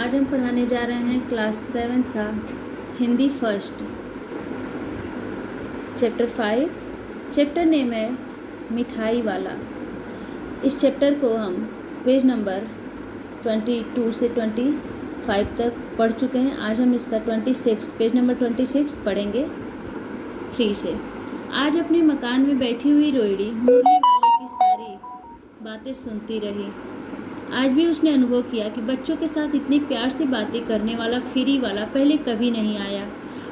आज हम पढ़ाने जा रहे हैं क्लास 7th का Hindi first chapter 5। Chapter name है मिठाई वाला। इस चैप्टर को हम पेज नंबर 22 से 25 तक पढ़ चुके हैं। आज हम इसका पेज नंबर 26 पढ़ेंगे 3 से। आज अपने मकान में बैठी हुई रोहिणी मुरली वाले की सारी बातें सुनती रही। आज भी उसने अनुभव किया कि बच्चों के साथ इतनी प्यार से बातें करने वाला फेरी वाला पहले कभी नहीं आया,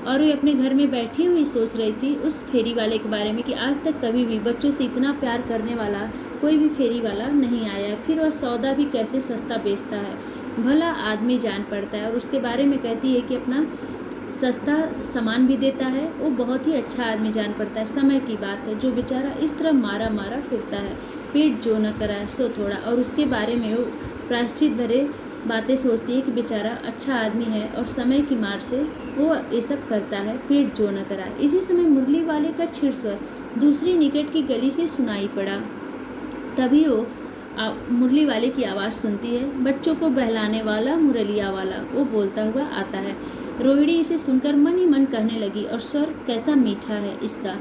और वे अपने घर में बैठी हुई सोच रही थी उस फेरी वाले के बारे में कि आज तक कभी भी बच्चों से इतना प्यार करने वाला कोई भी फेरी वाला नहीं आया। फिर वह सौदा भी कैसे सस्ता बेचता है, भला आदमी जान पड़ता है। और उसके बारे में कहती है कि अपना सस्ता सामान भी देता है, वो बहुत ही अच्छा आदमी जान पड़ता है। समय की बात है, जो बेचारा इस तरह मारा मारा फिरता है, पेट जो न कराए सो थोड़ा। और उसके बारे में वो प्रायश्चित भरे बातें सोचती है कि बेचारा अच्छा आदमी है और समय की मार से वो ये सब करता है, पेट जो न कराए। इसी समय मुरली वाले का छिड़ स्वर दूसरी निकट की गली से सुनाई पड़ा। तभी वो मुरली वाले की आवाज़ सुनती है। बच्चों को बहलाने वाला मुरलिया वाला, वो बोलता हुआ आता है। रोहिणी इसे सुनकर मन ही मन कहने लगी, और स्वर कैसा मीठा है इसका।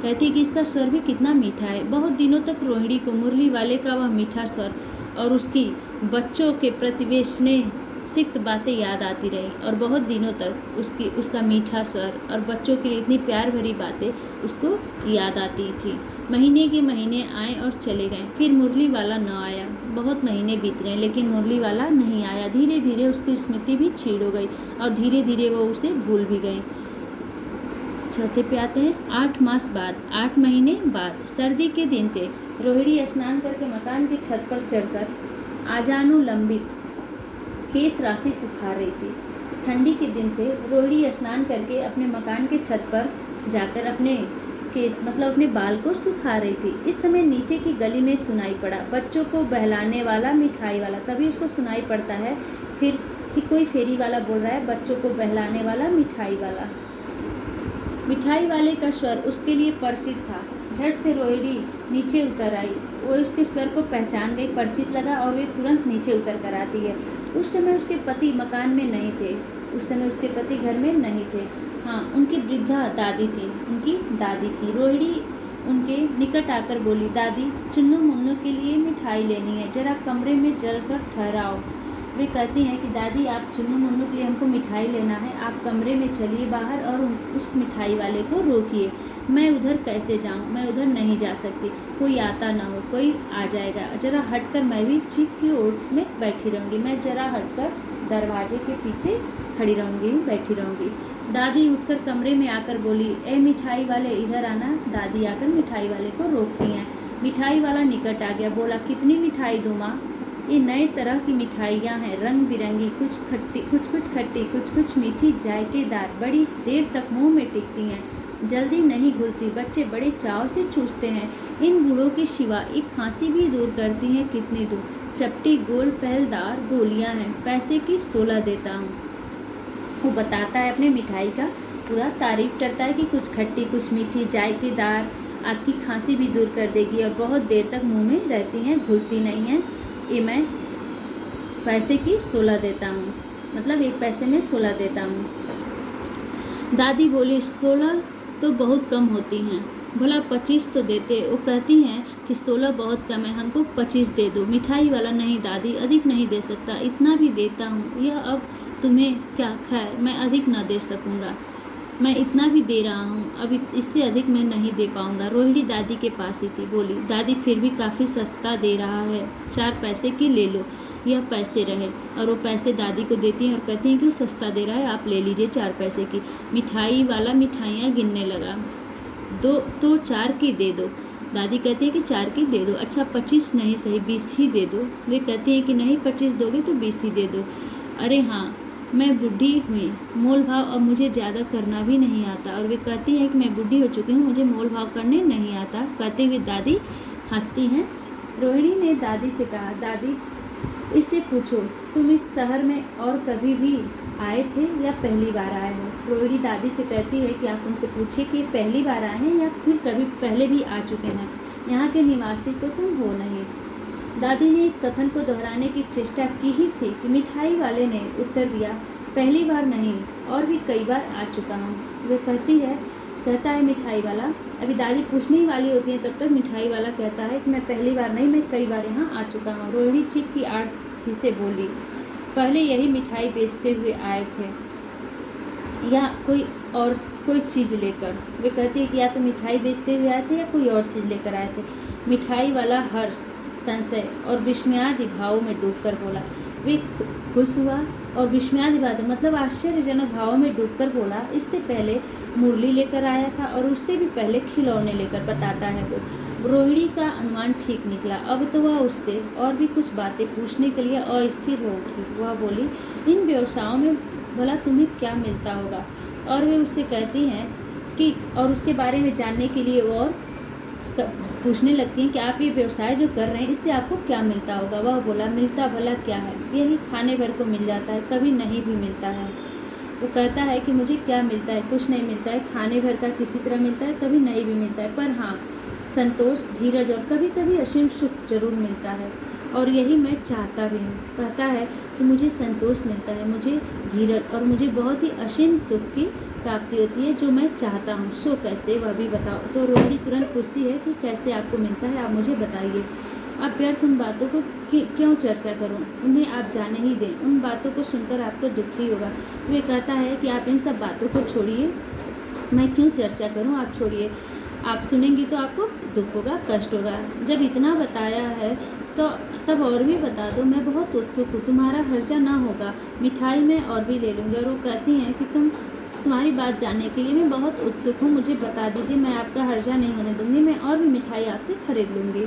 कहती कि इसका स्वर भी कितना मीठा है। बहुत दिनों तक रोहिणी को मुरली वाले का वह मीठा स्वर और उसकी बच्चों के प्रति वे स्नेह सिक्त बातें याद आती रही, और बहुत दिनों तक उसका मीठा स्वर और बच्चों के लिए इतनी प्यार भरी बातें उसको याद आती थी। महीने के महीने आए और चले गए, फिर मुरली वाला न आया। बहुत महीने बीत गए लेकिन मुरली वाला नहीं आया। धीरे धीरे उसकी स्मृति भी छीड़ हो गई और धीरे धीरे वो उसे भूल भी गई। चौथे पे आते हैं। 8 मास बाद, 8 महीने बाद, सर्दी के दिन थे। रोहिणी स्नान करके मकान की छत पर चढ़कर आजानुलंबित केश राशि सुखा रही थी। ठंडी के दिन थे। रोहिणी स्नान करके अपने मकान के छत पर जाकर अपने केश अपने बाल को सुखा रही थी। इस समय नीचे की गली में सुनाई पड़ा बच्चों को बहलाने वाला मिठाई वाला। तभी उसको सुनाई पड़ता है फिर कि कोई फेरी वाला बोल रहा है बच्चों को बहलाने वाला मिठाई वाला। मिठाई वाले का स्वर उसके लिए परिचित था। झट से रोहिणी नीचे उतर आई। वो उसके स्वर को पहचान गई, परिचित लगा, और वे तुरंत नीचे उतर कर आती है। उस समय उसके पति मकान में नहीं थे। उस समय उसके पति घर में नहीं थे। हाँ, उनकी वृद्धा दादी थी, उनकी दादी थी। रोहिणी उनके निकट आकर बोली, दादी, चुन्नू मुन्नू के लिए मिठाई लेनी है, जरा कमरे में चलकर ठहराओ। वे कहती हैं कि दादी, आप चुन्नू मुन्नू के लिए हमको मिठाई लेना है, आप कमरे में चलिए बाहर और उस मिठाई वाले को रोकिए। मैं उधर कैसे जाऊं? मैं उधर नहीं जा सकती, कोई आता ना हो, कोई आ जाएगा। जरा हटकर मैं भी चीख की ओट में बैठी रहूँगी। मैं जरा हटकर दरवाजे के पीछे खड़ी रहूँगी, बैठी रहूँगी। दादी उठकर कमरे में आकर बोली, ए मिठाई वाले, इधर आना। दादी आकर मिठाई वाले को रोकती हैं। मिठाई वाला निकट आ गया, बोला, कितनी मिठाई दूँ माँ? ये नए तरह की मिठाइयाँ हैं, रंग बिरंगी, कुछ खट्टी, कुछ मीठी, जायकेदार, बड़ी देर तक मुंह में टिकती हैं, जल्दी नहीं घुलती। बच्चे बड़े चाव से चूसते हैं। इन गुड़ों के सिवा एक खांसी भी दूर करती हैं, कितनी दूर। चपटी गोल पहलदार गोलियां हैं, पैसे की 16 देता हूँ। वो बताता है अपने मिठाई का, पूरा तारीफ करता है कि कुछ खट्टी, कुछ मीठी, जायकेदार, आपकी खांसी भी दूर कर देगी और बहुत देर तक मुंह में रहती हैं, घुलती नहीं हैं। ये मैं पैसे की 16 देता हूँ, एक पैसे में 16 देता हूँ। दादी बोली, 16 तो बहुत कम होती हैं, भला 25 तो देते। वो कहती हैं कि 16 बहुत कम है, हमको 25 दे दो। मिठाई वाला, नहीं दादी, अधिक नहीं दे सकता, इतना भी देता हूँ। यह अब तुम्हें क्या, खैर मैं अधिक न दे सकूँगा, मैं इतना भी दे रहा हूँ, अब इससे अधिक मैं नहीं दे पाऊँगा। रोहिणी दादी के पास ही थी। बोली, दादी फिर भी काफ़ी सस्ता दे रहा है, 4 पैसे की ले लो। यह पैसे रहे, और वो पैसे दादी को देती हैं और कहती हैं कि वो सस्ता दे रहा है, आप ले लीजिए 4 पैसे की। मिठाई वाला मिठाइयाँ गिनने लगा। 2 तो 4 की दे दो। दादी कहती है कि 4 की दे दो। अच्छा 25 नहीं सही, 20 ही दे दो। वे कहती हैं कि नहीं, 25 दोगे तो 20 ही दे दो। अरे हाँ, मैं बूढ़ी हुई, मोल भाव अब मुझे ज़्यादा करना भी नहीं आता। और वे कहती हैं कि मैं बूढ़ी हो चुकी हूँ, मुझे मोल भाव करने नहीं आता। कहते हुए दादी हंसती हैं। रोहिणी ने दादी से कहा, दादी, इससे पूछो, तुम इस शहर में और कभी भी आए थे या पहली बार आए हो? रोहिणी दादी से कहती है कि आप उनसे पूछिए कि पहली बार आए हैं या फिर कभी पहले भी आ चुके हैं, यहाँ के निवासी तो तुम हो नहीं। दादी ने इस कथन को दोहराने की चेष्टा की ही थी कि मिठाई वाले ने उत्तर दिया, पहली बार नहीं, और भी कई बार आ चुका हूँ। वे कहता है मिठाई वाला, अभी दादी पूछने ही वाली होती है तब तक मिठाई वाला कहता है कि मैं पहली बार नहीं, मैं कई बार यहाँ आ चुका हूँ। रोहिणी चीख की आड़ ही से बोली, पहले यही मिठाई बेचते हुए आए थे या कोई चीज़ लेकर। वे कहती है कि या तो मिठाई बेचते हुए आए थे या कोई और चीज़ लेकर आए थे। मिठाई वाला हर्ष, संशय और विस्मयादि भावों में डूबकर बोला। वे खुश हुआ और विस्मयादि बात मतलब आश्चर्यजनक भावों में डूबकर बोला, इससे पहले मुरली लेकर आया था और उससे भी पहले खिलौने लेकर, बताता है वो। रोहिणी का अनुमान ठीक निकला। अब तो वह उससे और भी कुछ बातें पूछने के लिए अस्थिर हो उठी। वह बोली, इन व्यवसायों में भला तुम्हें क्या मिलता होगा? और वे उससे कहती हैं कि और उसके बारे में जानने के लिए और पूछने लगती हैं कि आप ये व्यवसाय जो कर रहे हैं इससे आपको क्या मिलता होगा? वह बोला, मिलता भला क्या है, यही खाने भर को मिल जाता है, कभी नहीं भी मिलता है। वो कहता है कि मुझे क्या मिलता है? कुछ नहीं मिलता है, खाने भर का किसी तरह मिलता है, कभी नहीं भी मिलता है, पर हाँ संतोष, धीरज और कभी कभी असीम सुख जरूर मिलता है, और यही मैं चाहता भी हूँ। कहता है कि मुझे संतोष मिलता है, मुझे धीरज और मुझे बहुत ही असीम सुख की प्राप्ति होती है जो मैं चाहता हूँ। सो कैसे, वह भी बताओ। तो रोहिणी तुरंत पूछती है कि कैसे आपको मिलता है, आप मुझे बताइए। आप व्यर्थ उन बातों को क्यों चर्चा करूं? उन्हें आप जाने ही दें, उन बातों को सुनकर आपको दुख ही होगा। वे कहता है कि आप इन सब बातों को छोड़िए, मैं क्यों चर्चा करूं, आप छोड़िए। आप सुनेंगी तो आपको दुख होगा, कष्ट होगा। जब इतना बताया है तो तब और भी बता दो, मैं बहुत उत्सुक हूँ, तुम्हारा हर्जा ना होगा, मिठाई मैं और भी ले लूँगी। और वो कहती हैं कि तुम्हारी बात जानने के लिए मैं बहुत उत्सुक हूँ, मुझे बता दीजिए, मैं आपका हर्जा नहीं होने दूंगी, मैं और भी मिठाई आपसे खरीद लूँगी।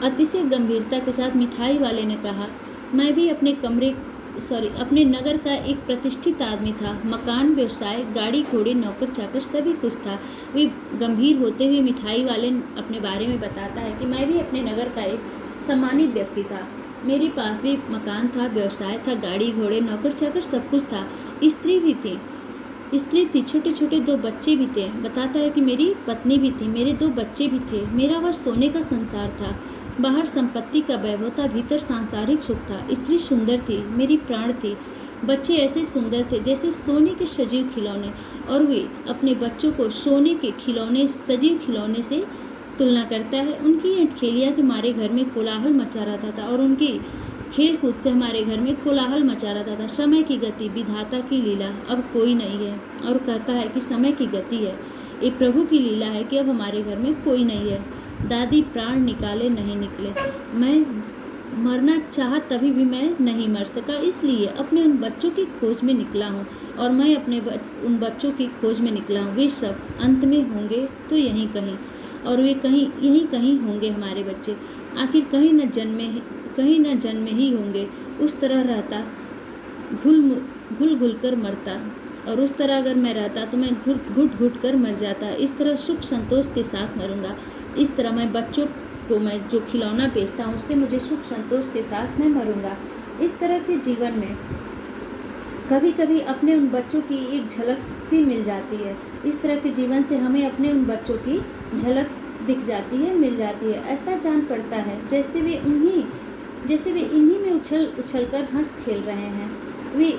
अतिशय गंभीरता के साथ मिठाई वाले ने कहा, मैं भी अपने नगर का एक प्रतिष्ठित आदमी था। मकान, व्यवसाय, गाड़ी घोड़े, नौकर चाकर सभी कुछ था। वे गंभीर होते हुए मिठाई वाले अपने बारे में बताता है कि मैं भी अपने नगर का एक सम्मानित व्यक्ति था। मेरे पास भी मकान था, व्यवसाय था, गाड़ी घोड़े, नौकर चाकर सब कुछ था। स्त्री थी, छोटे छोटे 2 बच्चे भी थे। बताता है कि मेरी पत्नी भी थी, मेरे 2 बच्चे भी थे। मेरा वह सोने का संसार था, बाहर संपत्ति का वैभव था, भीतर सांसारिक सुख था। स्त्री सुंदर थी, मेरी प्राण थी। बच्चे ऐसे सुंदर थे जैसे सोने के सजीव खिलौने, और वे अपने बच्चों को सोने के खिलौने, सजीव खिलौने से तुलना करता है। उनकी अटखेलियाँ के मारे घर में कोलाहल मचा रहता था, और उनकी खेल कूद से हमारे घर में कोलाहल मचा रहता था। समय की गति, विधाता की लीला, अब कोई नहीं है। और कहता है कि समय की गति है, ये प्रभु की लीला है कि अब हमारे घर में कोई नहीं है। दादी प्राण निकाले नहीं निकले, मैं मरना चाहा तभी भी मैं नहीं मर सका, इसलिए अपने उन बच्चों की खोज में निकला हूँ, और मैं अपने उन बच्चों की खोज में निकला हूँ। वे सब अंत में होंगे तो यहीं कहीं, और वे यहीं कहीं होंगे हमारे बच्चे। आखिर कहीं न जन्मे ही होंगे। उस तरह रहता, घुल कर मरता, और उस तरह अगर मैं रहता तो मैं घुट कर मर जाता। इस तरह सुख संतोष के साथ मरूंगा। इस तरह मैं बच्चों को मैं जो खिलौना बेचता हूँ उससे मुझे सुख संतोष के साथ मैं मरूंगा। इस तरह के जीवन में कभी कभी अपने उन बच्चों की एक झलक सी मिल जाती है। इस तरह के जीवन से हमें अपने उन बच्चों की झलक दिख जाती है, मिल जाती है। ऐसा जान पड़ता है जैसे वे इन्हीं में उछल कर हंस खेल रहे हैं। वे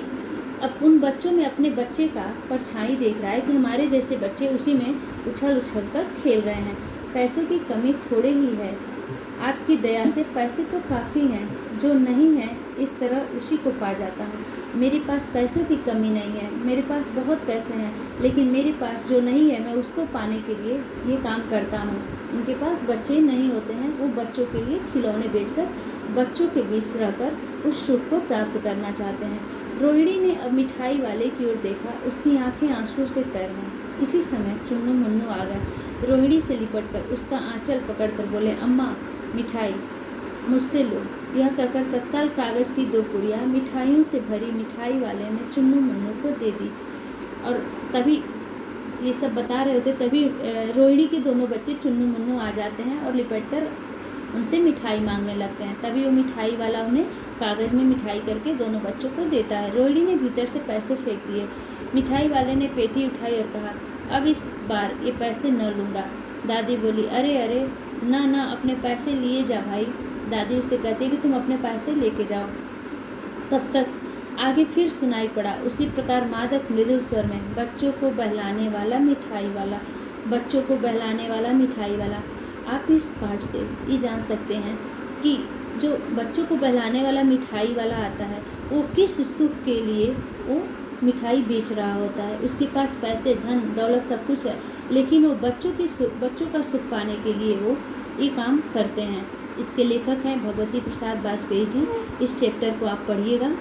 उन बच्चों में अपने बच्चे का परछाई देख रहा है कि हमारे जैसे बच्चे उसी में उछल कर खेल रहे हैं। पैसों की कमी थोड़े ही है, आपकी दया से पैसे तो काफ़ी हैं, जो नहीं है इस तरह उसी को पा जाता हूँ। मेरे पास पैसों की कमी नहीं है, मेरे पास बहुत पैसे हैं, लेकिन मेरे पास जो नहीं है मैं उसको पाने के लिए ये काम करता हूँ। उनके पास बच्चे नहीं होते हैं, वो बच्चों के लिए खिलौने बेचकर बच्चों के बीच रहकर उस सुख को प्राप्त करना चाहते हैं। रोहिणी ने अब मिठाई वाले की ओर देखा, उसकी आंखें आंसू से तर हैं। इसी समय चुन्नू मुन्नू आ गए। रोहिणी से लिपट कर उसका आंचल पकड़कर बोले, अम्मा मिठाई मुझसे लो। यह कहकर तत्काल कागज की 2 पुड़ियाँ मिठाइयों से भरी मिठाई वाले ने चुन्नू मुन्नू को दे दी। और तभी ये सब बता रहे होते, तभी रोहिणी के दोनों बच्चे चुन्नू मुन्नू आ जाते हैं और लिपट कर उनसे मिठाई मांगने लगते हैं। तभी वो मिठाई वाला उन्हें कागज़ में मिठाई करके दोनों बच्चों को देता है। रोहिणी ने भीतर से पैसे फेंक दिए। मिठाई वाले ने पेटी उठाई और कहा, अब इस बार ये पैसे न लूँगा। दादी बोली, अरे अरे, ना अपने पैसे लिए जा भाई, दादी उससे कहती है कि तुम अपने पैसे लेके जाओ। तब तक आगे फिर सुनाई पड़ा उसी प्रकार मादक मृदुल स्वर में, बच्चों को बहलाने वाला मिठाई वाला, बच्चों को बहलाने वाला मिठाई वाला। आप इस पाठ से ये जान सकते हैं कि जो बच्चों को बहलाने वाला मिठाई वाला आता है वो किस सुख के लिए वो मिठाई बेच रहा होता है। उसके पास पैसे, धन दौलत सब कुछ है, लेकिन वो बच्चों का सुख पाने के लिए वो ये काम करते हैं। इसके लेखक हैं भगवती प्रसाद वाजपेयी जी। इस चैप्टर को आप पढ़िएगा,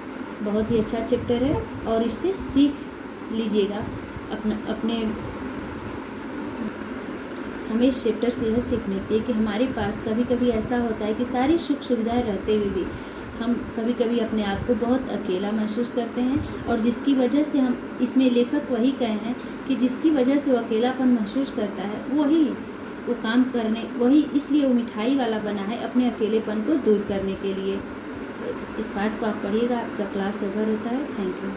बहुत ही अच्छा चैप्टर है और इससे सीख लीजिएगा अपने हमें इस चैप्टर से यह सीख मिलती है कि हमारे पास कभी कभी ऐसा होता है कि सारी सुख सुविधाएं रहते हुए भी हम कभी कभी अपने आप को बहुत अकेला महसूस करते हैं, और जिसकी वजह से हम इसमें लेखक वही कहे हैं कि जिसकी वजह से वो अकेलापन महसूस करता है वही इसलिए वो मिठाई वाला बना है, अपने अकेलेपन को दूर करने के लिए। इस पाठ को आप पढ़िएगा, आपका क्लास ओवर होता है। Thank you.